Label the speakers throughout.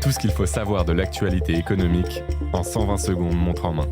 Speaker 1: Tout ce qu'il faut savoir de l'actualité économique en 120 secondes montre en main.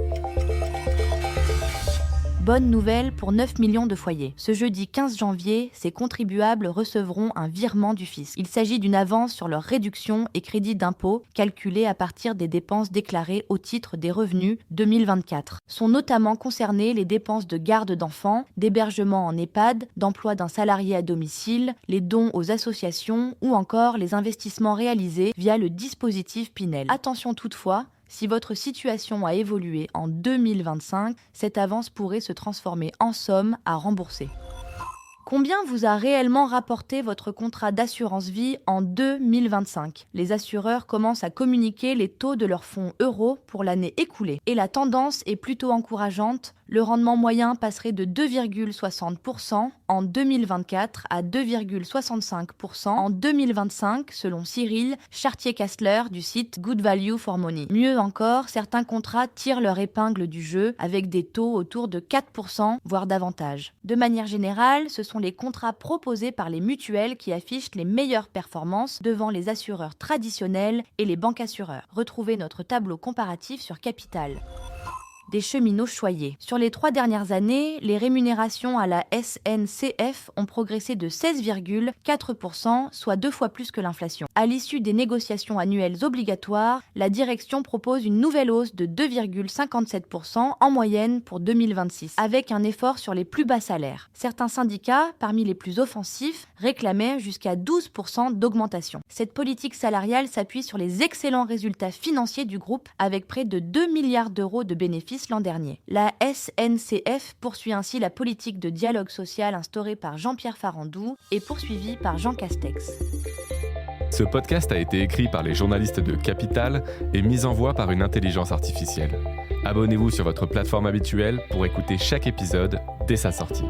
Speaker 2: Bonne nouvelle pour 9 millions de foyers. Ce jeudi 15 janvier, ces contribuables recevront un virement du fisc. Il s'agit d'une avance sur leur réduction et crédit d'impôt calculée à partir des dépenses déclarées au titre des revenus 2024. Sont notamment concernées les dépenses de garde d'enfants, d'hébergement en EHPAD, d'emploi d'un salarié à domicile, les dons aux associations ou encore les investissements réalisés via le dispositif Pinel. Attention toutefois, si votre situation a évolué en 2025, cette avance pourrait se transformer en somme à rembourser. Combien vous a réellement rapporté votre contrat d'assurance vie en 2025 ? Les assureurs commencent à communiquer les taux de leurs fonds euros pour l'année écoulée. Et la tendance est plutôt encourageante. Le rendement moyen passerait de 2,60% en 2024 à 2,65% en 2025 selon Cyril Chartier-Castler du site Good Value for Money. Mieux encore, certains contrats tirent leur épingle du jeu avec des taux autour de 4%, voire davantage. De manière générale, ce sont les contrats proposés par les mutuelles qui affichent les meilleures performances devant les assureurs traditionnels et les banques assureurs. Retrouvez notre tableau comparatif sur Capital. Des cheminots choyés. Sur les 3 dernières années, les rémunérations à la SNCF ont progressé de 16,4%, soit 2 fois plus que l'inflation. À l'issue des négociations annuelles obligatoires, la direction propose une nouvelle hausse de 2,57% en moyenne pour 2026, avec un effort sur les plus bas salaires. Certains syndicats, parmi les plus offensifs, réclamaient jusqu'à 12% d'augmentation. Cette politique salariale s'appuie sur les excellents résultats financiers du groupe, avec près de 2 milliards d'euros de bénéfices l'an dernier. La SNCF poursuit ainsi la politique de dialogue social instaurée par Jean-Pierre Farandou et poursuivie par Jean Castex.
Speaker 1: Ce podcast a été écrit par les journalistes de Capital et mis en voix par une intelligence artificielle. Abonnez-vous sur votre plateforme habituelle pour écouter chaque épisode dès sa sortie.